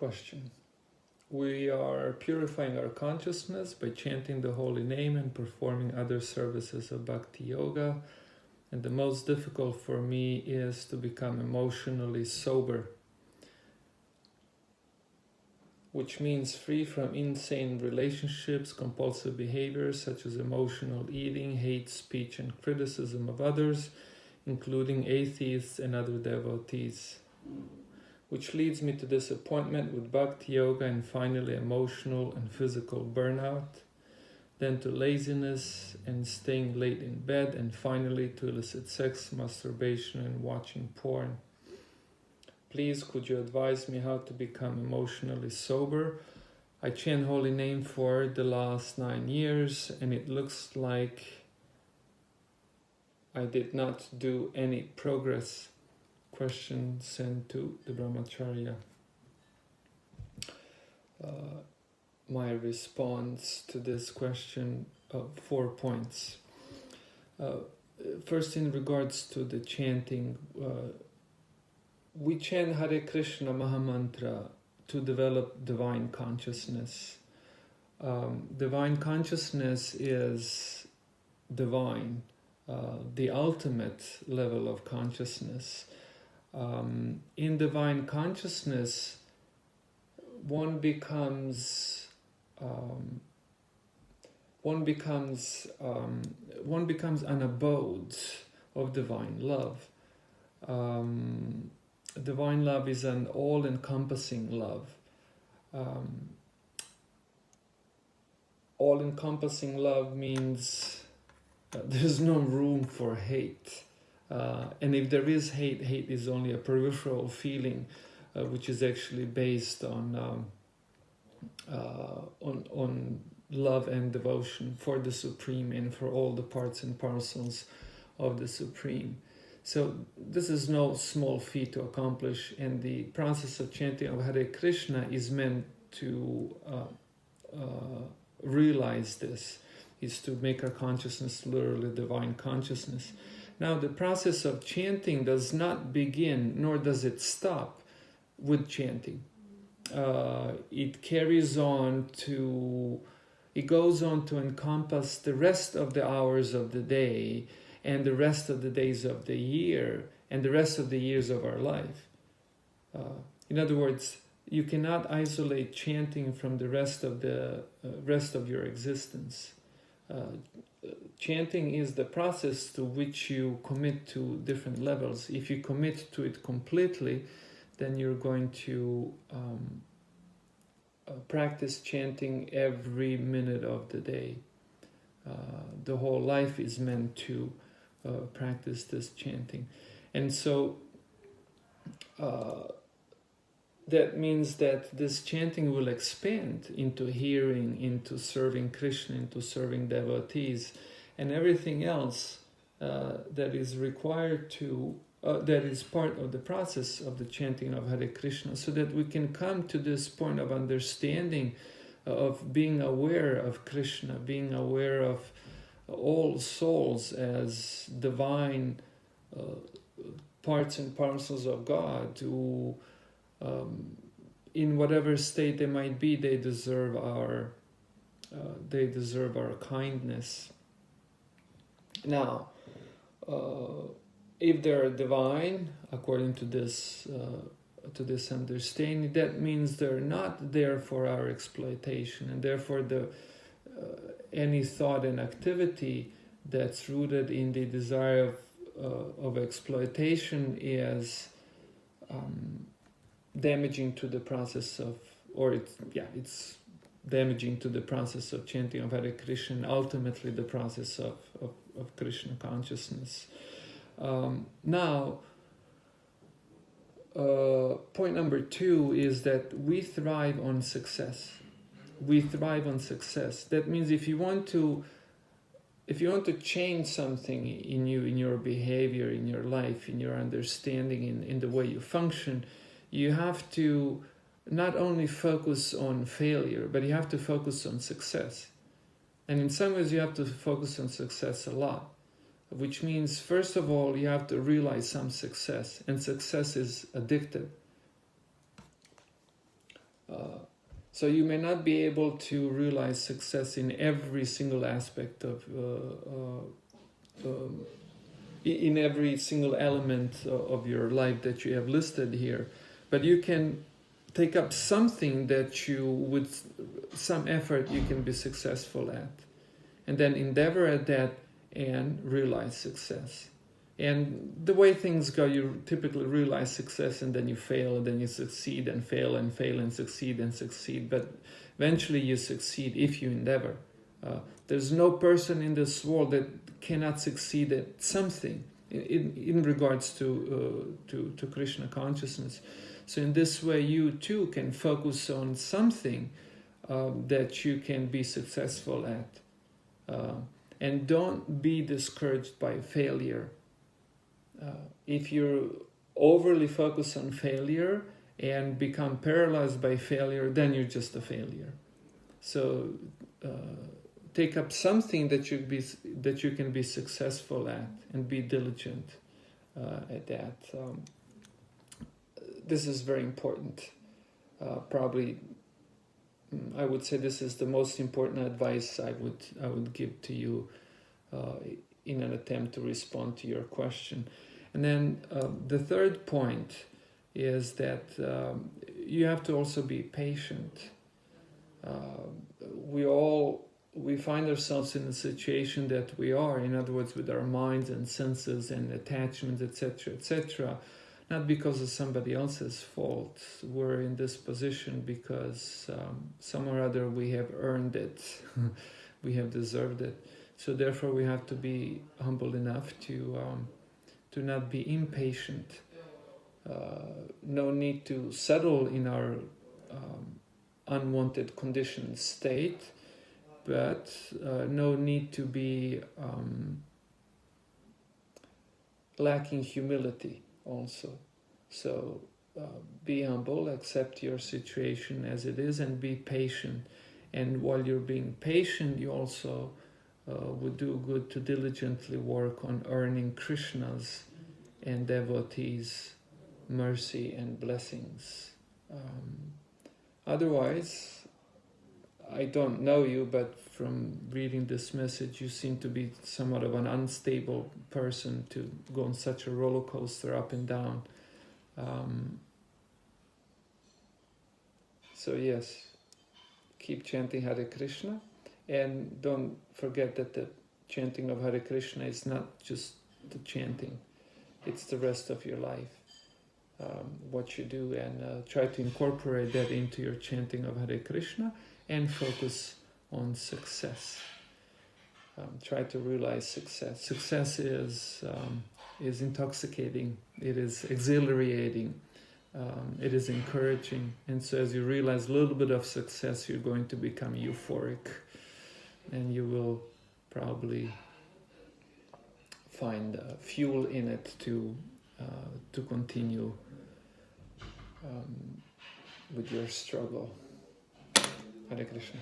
Question. We are purifying our consciousness by chanting the holy name and performing other services of bhakti yoga. And the most difficult for me is to become emotionally sober, which means free from insane relationships, compulsive behaviors such as emotional eating, hate speech, and criticism of others, including atheists and other devotees. Which leads me to disappointment with bhakti yoga and finally emotional and physical burnout, then to laziness and staying late in bed, and finally to illicit sex, masturbation, and watching porn. Please, could you advise me how to become emotionally sober? I chant holy name for the last 9 years, and it looks like I did not do any progress. Question sent to the Brahmacharya. My response to this question, 4 points. First, in regards to the chanting, we chant Hare Krishna Mahamantra to develop divine consciousness. Divine consciousness is divine, the ultimate level of consciousness. In divine consciousness, one becomes an abode of divine love. Divine love is an all-encompassing love. All-encompassing love means there's no room for hate. And if there is hate, hate is only a peripheral feeling, which is actually based on love and devotion for the Supreme and for all the parts and parcels of the Supreme. So this is no small feat to accomplish, and the process of chanting of Hare Krishna is meant to realize this, is to make our consciousness literally divine consciousness. Now, the process of chanting does not begin, nor does it stop with chanting. It carries on it goes on to encompass the rest of the hours of the day, and the rest of the days of the year, and the rest of the years of our life. In other words, you cannot isolate chanting from the rest of your existence. Chanting is the process to which you commit to different levels. If you commit to it completely, then you're going to practice chanting every minute of the day. The whole life is meant to practice this chanting. And so that means that this chanting will expand into hearing, into serving Krishna, into serving devotees, and everything else that is required that is part of the process of the chanting of Hare Krishna, so that we can come to this point of understanding, of being aware of Krishna, being aware of all souls as divine parts and parcels of God, who in whatever state they might be, they deserve our kindness. Now, if they are divine, according to this understanding, that means they're not there for our exploitation, and therefore any thought and activity that's rooted in the desire of exploitation is damaging to the process of, it's damaging to the process of chanting of Hare Krishna, and ultimately the process of Krishna consciousness. Now, point number 2 is that we thrive on success. We thrive on success. That means if you want to change something in you, in your behavior, in your life, in your understanding, in the way you function, you have to not only focus on failure, but you have to focus on success. And in some ways you have to focus on success a lot, which means, first of all, you have to realize some success, and success is addictive. So you may not be able to realize success in every single aspect of, in every single element of your life that you have listed here, but you can take up something that you, with some effort, you can be successful at, and then endeavor at that and realize success. And the way things go, you typically realize success and then you fail and then you succeed and fail and fail and succeed. But eventually you succeed if you endeavor. There's no person in this world that cannot succeed at something in regards to Krishna consciousness. So in this way, you too can focus on something that you can be successful at. And don't be discouraged by failure. If you overly focus on failure and become paralyzed by failure, then you're just a failure. So take up something that you can be successful at and be diligent at that. This is very important. Probably, I would say this is the most important advice I would give to you in an attempt to respond to your question. And then the third point is that you have to also be patient. We find ourselves in the situation that we are, in other words, with our minds and senses and attachments, etc., not because of somebody else's fault. We're in this position because some or other we have earned it, we have deserved it. So therefore we have to be humble enough to not be impatient. No need to settle in our unwanted conditioned state, but no need to be lacking humility also. So be humble, accept your situation as it is, and be patient. And while you're being patient, you also would do good to diligently work on earning Krishna's and devotees' mercy and blessings. Otherwise, I don't know you, but from reading this message, you seem to be somewhat of an unstable person to go on such a roller coaster up and down. So yes, keep chanting Hare Krishna, and don't forget that the chanting of Hare Krishna is not just the chanting, it's the rest of your life, what you do, and try to incorporate that into your chanting of Hare Krishna and focus on success. Try to realize success. Success is intoxicating, it is exhilarating, it is encouraging, and so as you realize a little bit of success, you're going to become euphoric, and you will probably find fuel in it to continue with your struggle. Hare Krishna.